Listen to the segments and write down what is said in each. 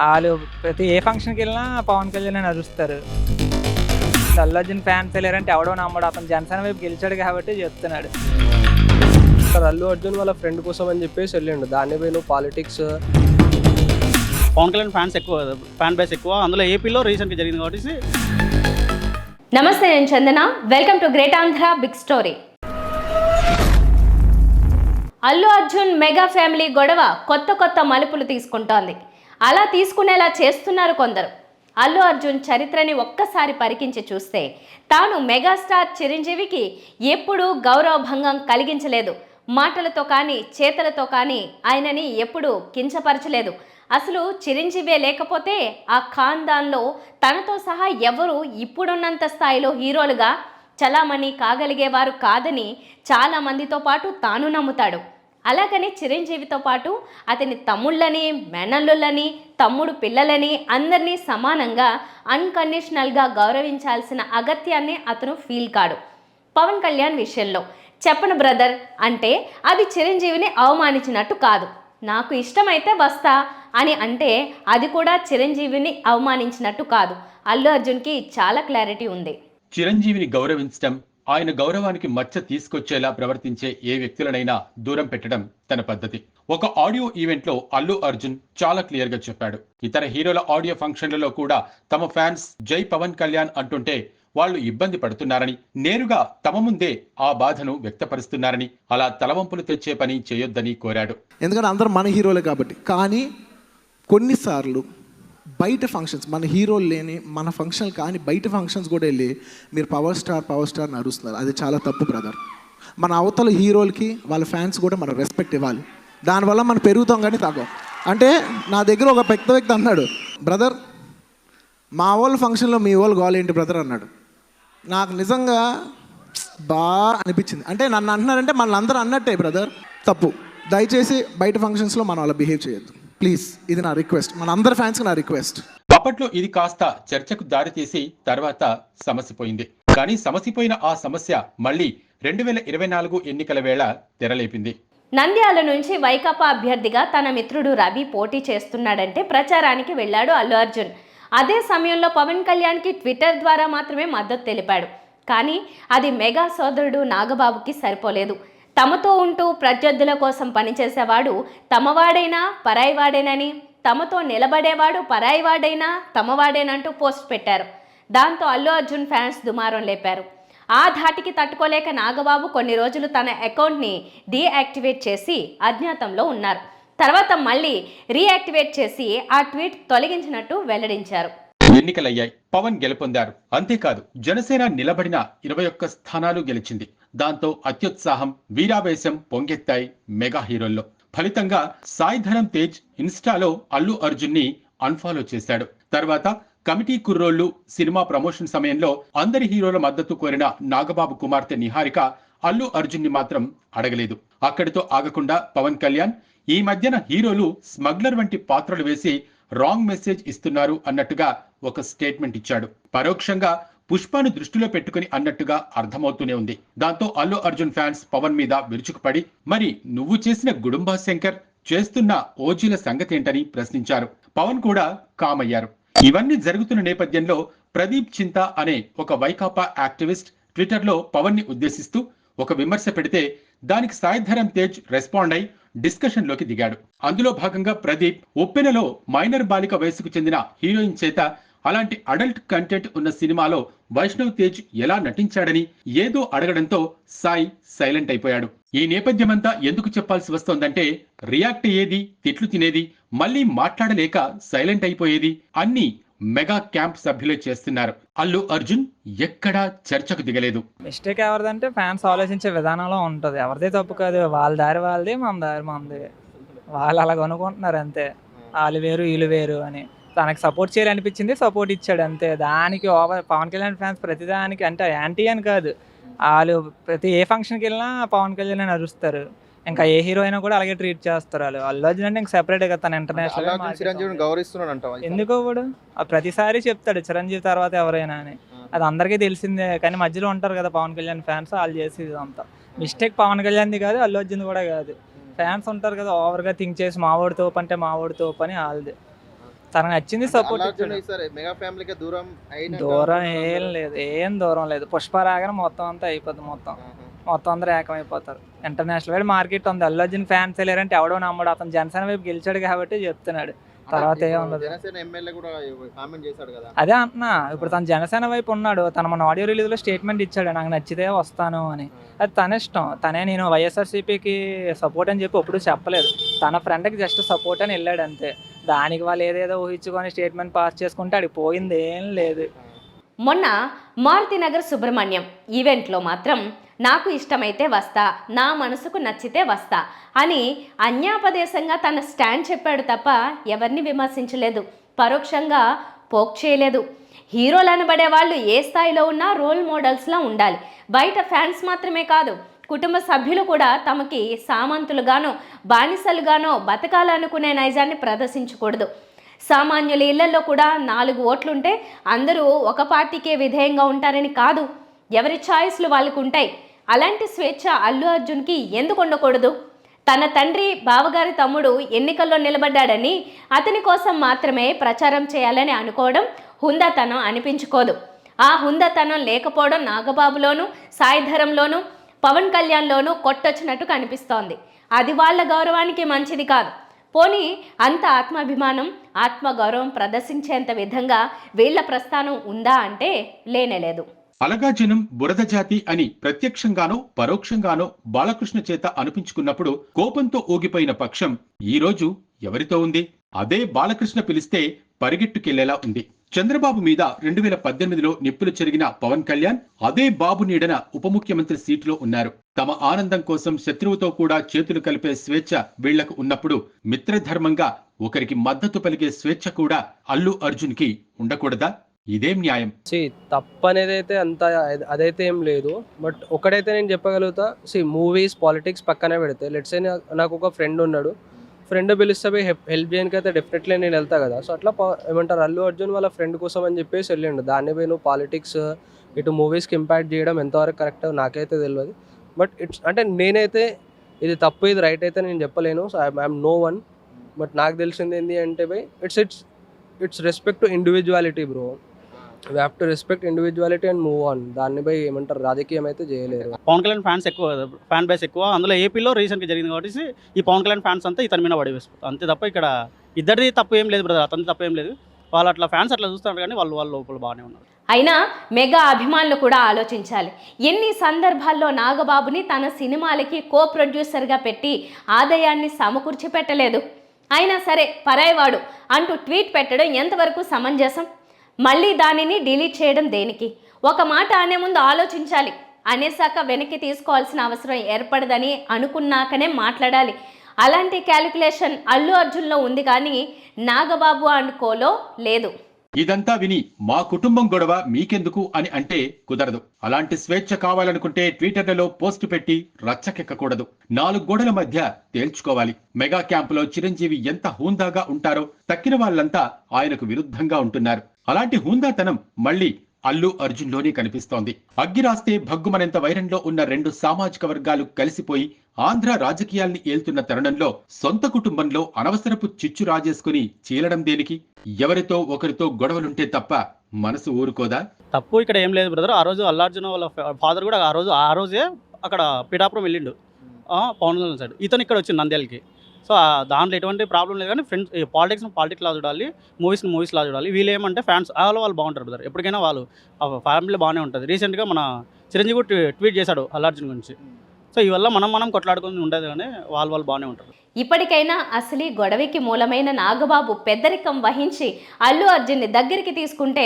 ఆళ్ళు ప్రతి ఏ ఫంక్షన్‌కి వెళ్ళినా పవన్ కళ్యాణే నడుస్తారు. అల్లు అర్జున్ ఫ్యాన్స్ లేరంటే ఎవడో నమ్మడు. అతను జనసేన వైపు గెలిచాడు కాబట్టి చెప్తున్నాడు. సార్ అల్లు అర్జున్ వాళ్ళ ఫ్రెండ్ కోసం అని చెప్పేసి వెళ్ళిండు. దాన్ని పోయి నువ్వు politics. Pawan Kalyan fan base ఎక్కువ. అందులో ఏపీలో రీసెంట్గా జరిగింది కాబట్టి. నమస్తే, నేను Chandana. Welcome to great Andhra big story. Allu Arjun mega family గొడవ కొత్త మలుపులు తీసుకుంటోంది. అలా తీసుకునేలా చేస్తున్నారు కొందరు. అల్లు అర్జున్ చరిత్రని ఒక్కసారి పరికించి చూస్తే తాను మెగాస్టార్ చిరంజీవికి ఎప్పుడూ గౌరవభంగం కలిగించలేదు. మాటలతో కానీ చేతలతో కానీ ఆయనని ఎప్పుడూ కించపరచలేదు. అసలు చిరంజీవే లేకపోతే ఆ ఖాందాన్లో తనతో సహా ఎవరు ఇప్పుడున్నంత స్థాయిలో హీరోలుగా చలామణి కాగలిగేవారు కాదని చాలామందితో పాటు తాను నమ్ముతాడు. అలాగని చిరంజీవితో పాటు అతని తమ్ముళ్ళని, మేనల్లులని, తమ్ముడు పిల్లలని అందరినీ సమానంగా అన్కండిషనల్గా గౌరవించాల్సిన అగత్యాన్ని అతను ఫీల్ కాడు. పవన్ కళ్యాణ్ విషయంలో చెప్పను బ్రదర్ అంటే అది చిరంజీవిని అవమానించినట్టు కాదు. నాకు ఇష్టమైతే వస్తా అని అంటే అది కూడా చిరంజీవిని అవమానించినట్టు కాదు. అల్లు అర్జున్కి చాలా క్లారిటీ ఉంది. చిరంజీవిని గౌరవించడం, ఆయన గౌరవానికి మచ్చ తీసుకొచ్చేలా ప్రవర్తించే ఏ వ్యక్తులనైనా దూరం పెట్టడం తన పద్ధతి. ఒక ఆడియో ఈవెంట్లో అల్లు అర్జున్ చాలా క్లియర్ గా చెప్పాడు. ఇతర హీరోల ఆడియో ఫంక్షన్లలో కూడా తమ ఫ్యాన్స్ జై పవన్ కళ్యాణ్ అంటుంటే వాళ్ళు ఇబ్బంది పడుతున్నారని, నేరుగా తమ ముందే ఆ బాధను వ్యక్తపరుస్తున్నారని, అలా తలవంపులు తెచ్చే పని చేయొద్దని కోరాడు. ఎందుకంటే అందరూ మన హీరోలే కాబట్టి. కానీ కొన్నిసార్లు బయట ఫంక్షన్స్, మన హీరోలు లేని మన ఫంక్షన్ కానీ బయట ఫంక్షన్స్ కూడా వెళ్ళి మీరు పవర్ స్టార్ నడుస్తున్నారు. అది చాలా తప్పు బ్రదర్. మన అవతల హీరోలకి వాళ్ళ ఫ్యాన్స్ కూడా మనం రెస్పెక్ట్ ఇవ్వాలి. దానివల్ల మనం పెరుగుతాం కానీ తగ్గం. అంటే నా దగ్గర ఒక పెద్ద వ్యక్తి అన్నాడు, బ్రదర్ మా వాళ్ళ ఫంక్షన్లో మీ వాళ్ళు గోల్ ఏంటి బ్రదర్ అన్నాడు. నాకు నిజంగా బాగా అనిపించింది. అంటే నన్ను అంటున్నారంటే మన అందరూ అన్నట్టే బ్రదర్. తప్పు. దయచేసి బయట ఫంక్షన్స్లో మనం అలా బిహేవ్ చేయొద్దు ప్లీజ్. ఇది నా రిక్వెస్ట్, మన అందరి ఫ్యాన్స్కి నా రిక్వెస్ట్. అప్పట్లో ఇది కాస్త చర్చకు దారితీసి తర్వాత సమసిపోయింది. కానీ సమసిపోయిన ఆ సమస్య మళ్ళీ 2024 ఎన్నికల వేళ తెరలేపింది. నంద్యాల నుంచి వైకాపా అభ్యర్థిగా తన మిత్రుడు రవి పోటీ చేస్తున్నాడంటే ప్రచారానికి వెళ్ళాడు అల్లు అర్జున్. అదే సమయంలో పవన్ కళ్యాణ్కి ట్విట్టర్ ద్వారా మాత్రమే మద్దతు తెలిపాడు. కానీ అది మెగా సోదరుడు నాగబాబుకి సరిపోలేదు. తమతో ఉంటూ ప్రత్యర్థుల కోసం పనిచేసేవాడు తమవాడైనా పరాయివాడేనని, తమతో నిలబడేవాడు పరాయివాడైనా తమవాడేనంటూ పోస్ట్ పెట్టారు. దాంతో అల్లు అర్జున్ ఫ్యాన్స్ దుమారం లేపారు. ఆ ధాటికి తట్టుకోలేక నాగబాబు కొన్ని రోజులు తన అకౌంట్ని డీయాక్టివేట్ చేసి అజ్ఞాతంలో ఉన్నారు. తర్వాత మళ్ళీ రీయాక్టివేట్ చేసి ఆ ట్వీట్ తొలగించినట్టు వెల్లడించారు. ఎన్నికలయ్యాయి, పవన్ గెలుపొందారు. అంతేకాదు జనసేన నిలబడిన 21 స్థానాలు గెలిచింది. దాంతో అత్యుత్సాహం, వీరావేశం పొంగెత్తాయి మెగా హీరోల్లో. ఫలితంగా సాయి ధరమ్ తేజ్ ఇన్స్టాలో అల్లు అర్జున్ ని అన్ఫాలో చేశాడు. తర్వాత కమిటీ కుర్రోళ్లు సినిమా ప్రమోషన్ సమయంలో అందరి హీరోల మద్దతు కోరిన నాగబాబు కుమార్తె నిహారిక అల్లు అర్జున్ ని మాత్రం అడగలేదు. అక్కడితో ఆగకుండా పవన్ కళ్యాణ్ ఈ మధ్యన హీరోలు స్మగ్లర్ వంటి పాత్రలు వేసి రాంగ్ మెసేజ్ ఇస్తున్నారు అన్నట్టుగా ఒక స్టేట్మెంట్ ఇచ్చాడు. పరోక్షంగా పుష్పను దృష్టిలో పెట్టుకుని అన్నట్టుగా అర్థమవుతూనే ఉంది. దాంతో అల్లు అర్జున్ ఫ్యాన్స్ పవన్ మీద విరుచుకుపడి మరి నువ్వు చేసిన గుడుంబా శంకర్ చేస్తున్న ఓజీల సంగతేంటని ప్రశ్నించారు. పవన్ కూడా కామయ్యారు. ఇవన్నీ జరుగుతున్న నేపథ్యంలో ప్రదీప్ చింతా అనే ఒక వైకాపా యాక్టివిస్ట్ ట్విట్టర్లో పవన్ ని ఉద్దేశిస్తూ ఒక విమర్శ పెడితే దానికి సాయి ధరమ్ తేజ్ రెస్పాండ్ అయి డిస్కషన్ లోకి దిగాడు. అందులో భాగంగా ప్రదీప్ ఉప్పెనలో మైనర్ బాలిక వయసుకు చెందిన హీరోయిన్ చేత అలాంటి అడల్ట్ కంటెంట్ ఉన్న సినిమాలో వైష్ణవ్ తేజ్ ఎలా నటించాడని ఏదో అడగడంతో సాయి సైలెంట్ అయిపోయాడు. ఈ నేపథ్యమంతా ఎందుకు చెప్పాల్సి వస్తోందంటే రియాక్ట్ అయ్యేది, తిట్లు తినేది, మళ్ళీ మాట్లాడలేక సైలెంట్ అయిపోయేది అన్ని మెగా క్యాంప్ సభ్యులే చేస్తున్నారు. అల్లు అర్జున్ ఎక్కడా చర్చకు దిగలేదు. మిస్టేక్ ఎవరిదంటే ఫ్యాన్స్ ఆలోచించే విధానంలో ఉంటుంది. ఎవరిదే తప్పు కాదు. వాళ్ళ దారి వాళ్ళది, మన దారి మనది. వాళ్ళు అలాగ అనుకుంటున్నారు అంతే. వాళ్ళు వేరు వీళ్ళు వేరు అని. తనకు సపోర్ట్ చేయాలనిపించింది, సపోర్ట్ ఇచ్చాడు అంతే. దానికి పవన్ కళ్యాణ్ ఫ్యాన్స్ ప్రతిదానికి అంటే యాంటీ అని కాదు. వాళ్ళు ప్రతి ఏ ఫంక్షన్కి వెళ్ళినా పవన్ కళ్యాణ్ అని అరుస్తారు. ఇంకా ఏ హీరో అయినా కూడా అలాగే ట్రీట్ చేస్తారు. వాళ్ళు అల్లు అర్జున్ అంటే ఇంకా సెపరేట్ కదా. తన ఇంటర్నేషనల్ ఎందుకో కూడా ప్రతిసారి చెప్తాడు చిరంజీవి తర్వాత ఎవరైనా అని. అది అందరికీ తెలిసిందే. కానీ మధ్యలో ఉంటారు కదా పవన్ కళ్యాణ్ ఫ్యాన్స్, వాళ్ళు చేసేది అంతా. మిస్టేక్ పవన్ కళ్యాణ్ది కాదు, అల్లు అర్జున్ కూడా కాదు. ఫ్యాన్స్ ఉంటారు కదా ఓవర్గా థింక్ చేసి మావాడు తోపు అంటే మావాడు తోపు అని వాళ్ళది. తనకు నచ్చింది సపోర్ట్ అర్జున్ ఇచ్చాడు. ఈసారి మెగా ఫ్యామిలీకి దూరం అయిన దూరం ఏం లేదు, ఏం దూరం లేదు. పుష్ప రాగానే మొత్తం అంతా అయిపోద్ది, మొత్తం అందరూ ఏకమైపోతారు. ఇంటర్నేషనల్ వైడ్ మార్కెట్ ఉంది. అల్లు అర్జున్ ఫ్యాన్స్ వెళ్ళారంటే ఎవడో నమ్మడు. అతను జనసేన వైపు గెలిచాడు కాబట్టి చెప్తున్నాడు. తర్వాత ఏముండదు. జనసేన ఎమ్మెల్యే కూడా కామెంట్ చేశాడు కదా. అదే అంటున్నా, ఇప్పుడు తను జనసేన వైపు ఉన్నాడు. తను మన ఆడియో రిలీజ్లో స్టేట్మెంట్ ఇచ్చాడు, నాకు నచ్చితే వస్తాను అని. అది తన ఇష్టం. తనే నేను వైఎస్ఆర్సీపీకి సపోర్ట్ అని చెప్పి ఎప్పుడు చెప్పలేదు. తన ఫ్రెండ్కి జస్ట్ సపోర్ట్ అని వెళ్ళాడు అంతే. దానికి వాళ్ళు ఏదేదో ఊహించుకొని స్టేట్మెంట్ పాస్ చేసుకుంటే అడిగి పోయింది ఏం లేదు. మొన్న మారుతినగర్ సుబ్రహ్మణ్యం ఈవెంట్లో మాత్రం నాకు ఇష్టమైతే వస్తా, నా మనసుకు నచ్చితే వస్తా అని అన్యాపదేశంగా తన స్టాండ్ చెప్పాడు తప్ప ఎవరిని విమర్శించలేదు, పరోక్షంగా పోక్ చేయలేదు. హీరోలు అనబడే వాళ్ళు ఏ స్థాయిలో ఉన్నా రోల్ మోడల్స్లా ఉండాలి. బయట ఫ్యాన్స్ మాత్రమే కాదు, కుటుంబ సభ్యులు కూడా తమకి సామంతులుగానో బానిసలుగానో బతకాలనుకునే నైజాన్ని ప్రదర్శించకూడదు. సామాన్యుల ఇళ్లలో కూడా 4 ఓట్లుంటే అందరూ ఒక పార్టీకే విధేయంగా ఉంటారని కాదు. ఎవరి ఛాయిస్లు వాళ్ళకు ఉంటాయి. అలాంటి స్వేచ్ఛ అల్లు అర్జున్కి ఎందుకు ఉండకూడదు? తన తండ్రి బావగారి తమ్ముడు ఎన్నికల్లో నిలబడ్డాడని అతని కోసం మాత్రమే ప్రచారం చేయాలని అనుకోవడం హుందాతనం అనిపించుకోదు. ఆ హుందాతనం లేకపోవడం నాగబాబులోను, సాయిధరంలోను, పవన్ కళ్యాణ్లోనూ కొట్టొచ్చినట్టు కనిపిస్తోంది. అది వాళ్ళ గౌరవానికి మంచిది కాదు. పోనీ అంత ఆత్మాభిమానం, ఆత్మగౌరవం ప్రదర్శించేంత విధంగా వీళ్ల ప్రస్థానం ఉందా అంటే లేనేలేదు. అలగా జనం బురద జాతి అని ప్రత్యక్షంగానో పరోక్షంగానో బాలకృష్ణ చేత అనిపించుకున్నప్పుడు కోపంతో ఊగిపోయిన పక్షం ఈ రోజు ఎవరితో ఉంది? అదే బాలకృష్ణ పిలిస్తే పరిగెట్టుకెళ్లేలా ఉంది. చంద్రబాబు మీద 2018లో నిప్పులు చెరిగిన పవన్ కళ్యాణ్ అదే బాబు నీడన ఉప ముఖ్యమంత్రి సీటులో ఉన్నారు. తమ ఆనందం కోసం శత్రువుతో కూడా చేతులు కలిపే స్వేచ్ఛ వీళ్లకు ఉన్నప్పుడు మిత్రధర్మంగా ఒకరికి మద్దతు పలికే స్వేచ్ఛ కూడా అల్లు అర్జున్ కి ఉండకూడదా? ఇదేం న్యాయం? తప్పనేది అయితే అంత అదైతే ఏం లేదు. బట్ ఒకడైతే నేను చెప్పగలుగుతా, మూవీస్ పాలిటిక్స్ పక్కనే పెడితే లెట్స్ సే నాకు ఒక ఫ్రెండ్ ఉన్నాడు, ఫ్రెండ్ పిలిస్తే పోయి హెల్ప్ చేయడానికి అయితే డెఫినెట్లీ నేను వెళ్తా కదా. సో అట్లా ఏమంటారు, అల్లు అర్జున్ వాళ్ళ ఫ్రెండ్ కోసం అని చెప్పేసి వెళ్ళిండు. దాన్ని పోయి నువ్వు పాలిటిక్స్ ఇటు మూవీస్కి ఇంపాక్ట్ చేయడం ఎంతవరకు కరెక్ట్ నాకైతే తెలియదు. బట్ అంటే నేనైతే ఇది తప్పు ఇది రైట్ అయితే నేను చెప్పలేను. So I'm no one. But నాకు తెలిసింది ఏంటి అంటే by it's respect to individuality bro. We have to respect individuality and move on. దాన్ని బై ఏమంటారు, రాజకీయం అయితే చేయలేరు. పవన్ కళ్యాణ్ ఫ్యాన్స్ ఎక్కువ, ఫ్యాన్ బేస్ ఎక్కువ. అందులో ఏపీలో రీసెంట్గా జరిగింది కాబట్టి ఈ పవన్ కళ్యాణ్ ఫ్యాన్స్ అంతా ఇతని మీద పడి వేసుకుంటారు అంతే తప్ప ఇక్కడ ఇద్దరిది తప్పు ఏం లేదు బ్రదర్, అతని తప్పు ఏం లేదు. వాళ్ళు అట్లా ఫ్యాన్స్ అట్లా చూస్తున్నారు కానీ వాళ్ళు లోపల బాగానే ఉన్నారు. అయినా మెగా అభిమానులు కూడా ఆలోచించాలి. ఎన్ని సందర్భాల్లో నాగబాబుని తన సినిమాలకి కో ప్రొడ్యూసర్గా పెట్టి ఆదాయాన్ని సమకూర్చి పెట్టలేదు. అయినా సరే పరాయివాడు అంటూ ట్వీట్ పెట్టడం ఎంతవరకు సమంజసం? మళ్ళీ దానిని డిలీట్ చేయడం దేనికి? ఒక మాట అనే ముందు ఆలోచించాలి. అనేసాక వెనక్కి తీసుకోవాల్సిన అవసరం ఏర్పడదని అనుకున్నాకనే మాట్లాడాలి. అలాంటి క్యాలిక్యులేషన్ అల్లు అర్జున్లో ఉంది కానీ నాగబాబు అనుకోలో లేదు. ఇదంతా విని మా కుటుంబం గొడవ మీకెందుకు అని అంటే కుదరదు. అలాంటి స్వేచ్ఛ కావాలనుకుంటే ట్విట్టర్లలో పోస్టు పెట్టి రచ్చకెక్కకూడదు. 4 గోడల మధ్య తేల్చుకోవాలి. మెగా క్యాంపులో చిరంజీవి ఎంత హూందాగా ఉంటారో తక్కిన వాళ్ళంతా ఆయనకు విరుద్ధంగా ఉంటున్నారు. అలాంటి హూందాతనం మళ్ళీ అల్లు అర్జున్ లోనే కనిపిస్తోంది. అగ్గి రాస్తే భగ్గుమనేంత వైరంలో ఉన్న 2 సామాజిక వర్గాలు కలిసిపోయి ఆంధ్ర రాజకీయాల్ని ఏల్తున్న తరుణంలో సొంత కుటుంబంలో అనవసరపు చిచ్చు రాజేసుకుని చీలడం దేనికి? ఎవరితో ఒకరితో గొడవలుంటే తప్ప మనసు ఊరుకోదా? తప్పు ఇక్కడ ఏం లేదు బ్రదర్. ఆ రోజు అల్లు అర్జున్ వాళ్ళ ఫాదర్ కూడా ఆ రోజే అక్కడ పిఠాపురం వెళ్ళిండు పవన్ కళ్యాణ్ సైడ్. ఇతను ఇక్కడ వచ్చింది నంద్యాలకి. సో దాంట్లో ఎటువంటి ప్రాబ్లం లేదు కానీ ఫ్రెండ్స్ పాలిటిక్స్ లా చూడాలి, మూవీస్ లా చూడాలి. వీళ్ళు ఏమంటే ఫ్యాన్స్ వాళ్ళు బాగుంటారు బ్రదర్. ఎప్పటికైనా వాళ్ళు ఫ్యామిలీ బాగానే ఉంటుంది. రీసెంట్గా మన చిరంజీవి ట్వీట్ చేశాడు అల్లు అర్జున్ గురించి. సో ఈ వల్ల మనం కొట్లాడుకుని ఉండదు కానీ వాళ్ళు బాగానే ఉంటారు. ఇప్పటికైనా అసలు ఈ గొడవకి మూలమైన నాగబాబు పెద్దరికం వహించి అల్లు అర్జున్ని దగ్గరికి తీసుకుంటే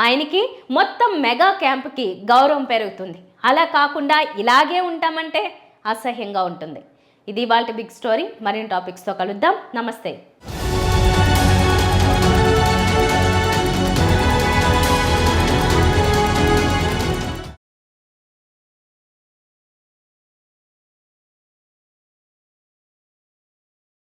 ఆయనకి మొత్తం మెగా క్యాంప్కి గౌరవం పెరుగుతుంది. అలా కాకుండా ఇలాగే ఉంటామంటే అసహ్యంగా ఉంటుంది. ఇది వాళ్ళ బిగ్ స్టోరీ. మరిన్ని టాపిక్స్తో కలుద్దాం. నమస్తే.